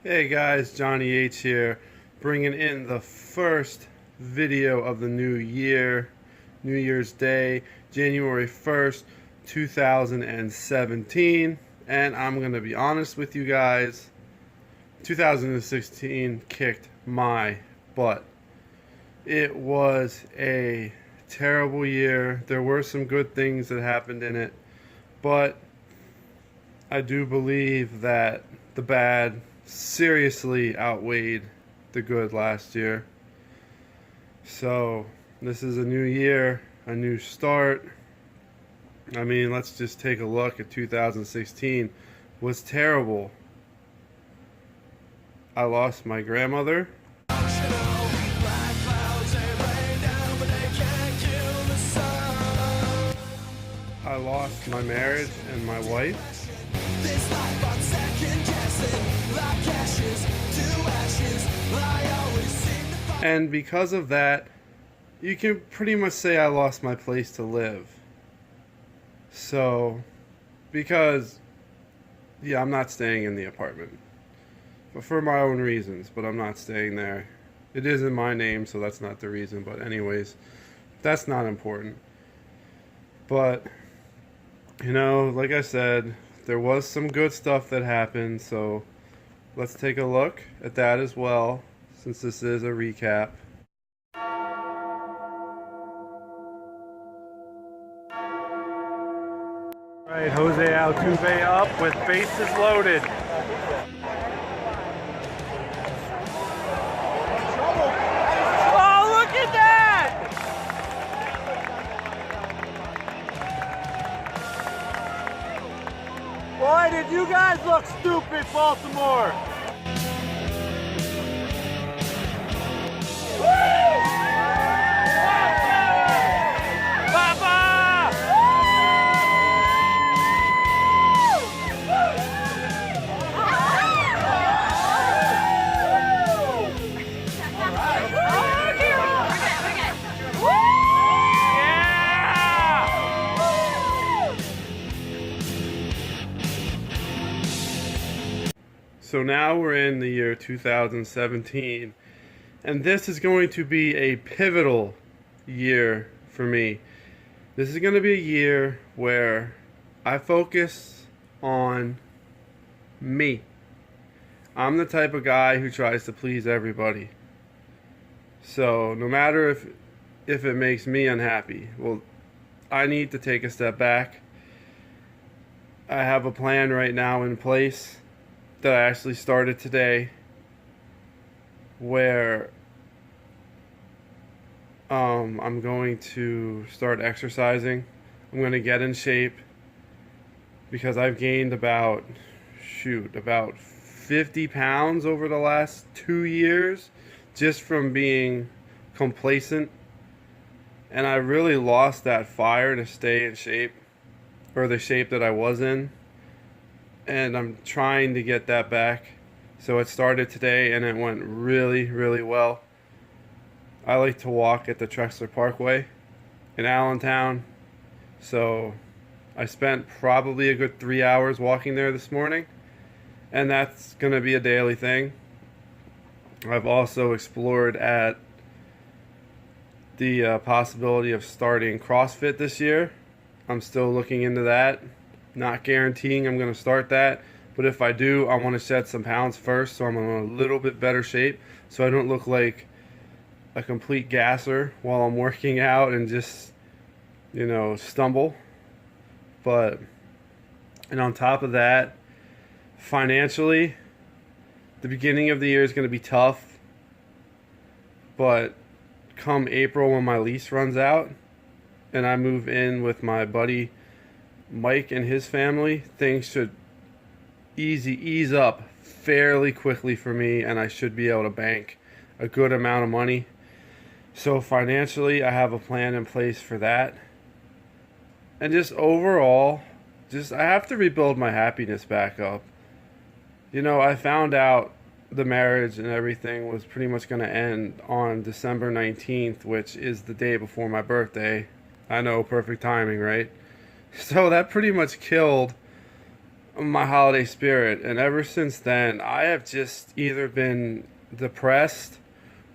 Hey guys, Johnny H here, bringing in the first video of the new year, New Year's Day, January 1st, 2017. And I'm going to be honest with you guys, 2016 kicked my butt. It was a terrible year. There were some good things that happened in it, but I do believe that the bad seriously outweighed the good last year. So this is a new year, a new start. I mean, let's just take a look at 2016. Was terrible. I lost my grandmother. I lost my marriage and my wife. And because of that, you can pretty much say I lost my place to live. So, because, yeah, I'm not staying in the apartment. But for my own reasons, but I'm not staying there. It is in my name, so that's not the reason. But anyways, that's not important. But, you know, like I said, there was some good stuff that happened, so let's take a look at that as well, since this is a recap. Right, Jose Altuve up with bases loaded. Oh, look at that! Why did you guys look stupid, Baltimore? So now we're in the year 2017, and this is going to be a pivotal year for me. This is going to be a year where I focus on me. I'm the type of guy who tries to please everybody. So no matter if it makes me unhappy, well, I need to take a step back. I have a plan right now in place that I actually started today, where I'm going to start exercising. I'm going to get in shape because I've gained about 50 pounds over the last 2 years just from being complacent, and I really lost that fire to stay in shape, or the shape that I was in. And I'm trying to get that back. So it started today and it went really, really well. I like to walk at the Trexler Parkway in Allentown. So I spent probably a good 3 hours walking there this morning. And that's going to be a daily thing. I've also explored at the possibility of starting CrossFit this year. I'm still looking into that. Not guaranteeing I'm going to start that, but if I do, I want to shed some pounds first so I'm in a little bit better shape, so I don't look like a complete gasser while I'm working out and just, you know, stumble. And on top of that, financially, the beginning of the year is going to be tough, but come April when my lease runs out and I move in with my buddy Mike and his family, things should ease up fairly quickly for me, and I should be able to bank a good amount of money. So financially, I have a plan in place for that. And just overall, I have to rebuild my happiness back up. You know, I found out the marriage and everything was pretty much going to end on December 19th, which is the day before my birthday. I know, perfect timing, right? So that pretty much killed my holiday spirit. And ever since then, I have just either been depressed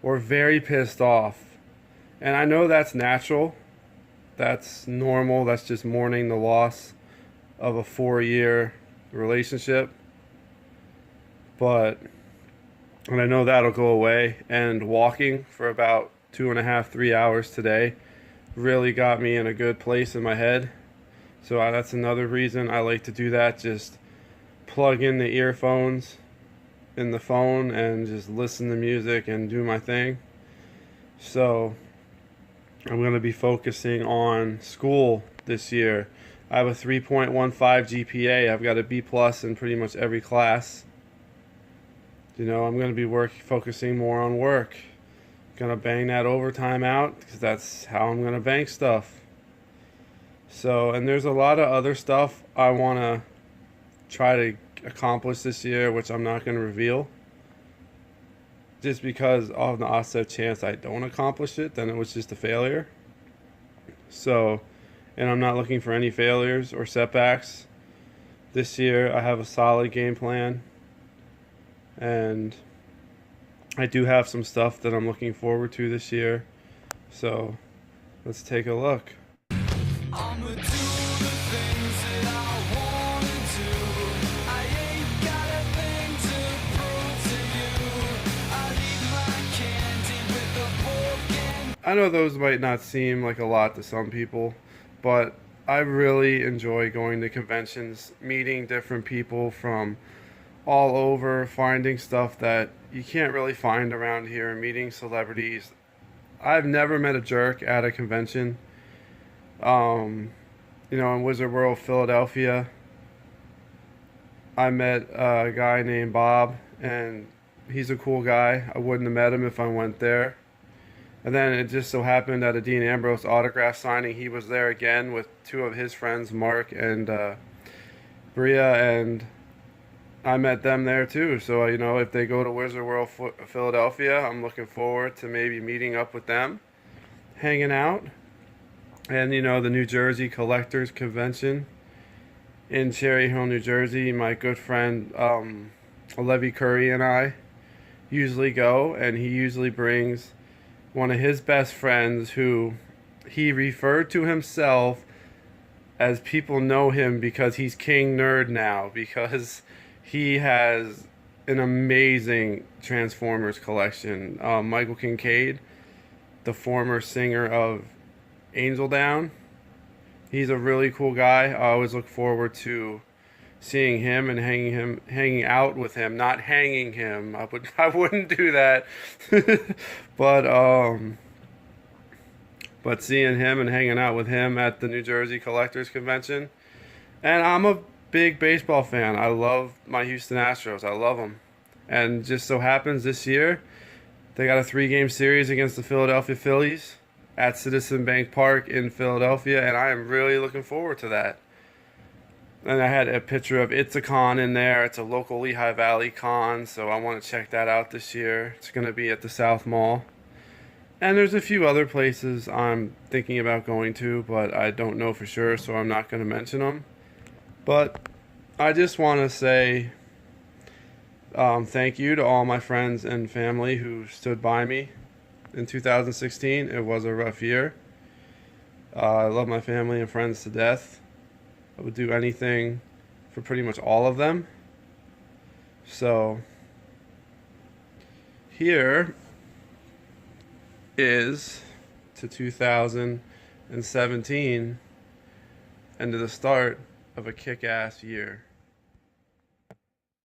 or very pissed off. And I know that's natural. That's normal. That's just mourning the loss of a 4-year relationship. But, and I know that'll go away. And walking for about 2.5, 3 hours today really got me in a good place in my head. So that's another reason I like to do that. Just plug in the earphones in the phone and just listen to music and do my thing. So I'm going to be focusing on school this year. I have a 3.15 GPA. I've got a B plus in pretty much every class. You know, I'm going to be focusing more on work. Gonna bang that overtime out because that's how I'm gonna bank stuff. So, and there's a lot of other stuff I want to try to accomplish this year, which I'm not going to reveal. Just because of the offset chance I don't accomplish it, then it was just a failure. So, and I'm not looking for any failures or setbacks. This year I have a solid game plan. And I do have some stuff that I'm looking forward to this year. So, let's take a look. I'ma do the things that I wanna do. I ain't got a thing to prove to you. I leave my candy with the pork and... I know those might not seem like a lot to some people, but I really enjoy going to conventions, meeting different people from all over, finding stuff that you can't really find around here, and meeting celebrities. I've never met a jerk at a convention. You know, in Wizard World, Philadelphia, I met a guy named Bob, and he's a cool guy. I wouldn't have met him if I went there. And then it just so happened at a Dean Ambrose autograph signing, he was there again with two of his friends, Mark and Bria, and I met them there too. So, you know, if they go to Wizard World Philadelphia, I'm looking forward to maybe meeting up with them, hanging out. And, you know, the New Jersey Collectors Convention in Cherry Hill, New Jersey, my good friend Levy Curry and I usually go, and he usually brings one of his best friends who he referred to himself as people know him because he's King Nerd now, because he has an amazing Transformers collection. Michael Kincaid, the former singer of Angel Down, he's a really cool guy. I always look forward to seeing him and hanging out with him. Not hanging him. I wouldn't do that. But seeing him and hanging out with him at the New Jersey Collectors Convention. And I'm a big baseball fan. I love my Houston Astros. I love them. And just so happens this year, they got a 3-game series against the Philadelphia Phillies at Citizen Bank Park in Philadelphia, and I am really looking forward to that. And I had a picture of It's a Con in there. It's a local Lehigh Valley con, so I want to check that out this year. It's going to be at the South Mall. And there's a few other places I'm thinking about going to, but I don't know for sure, so I'm not going to mention them. But I just want to say thank you to all my friends and family who stood by me in 2016. It was a rough year. I love my family and friends to death. I would do anything for pretty much all of them. So here is to 2017 and to the start of a kick-ass year.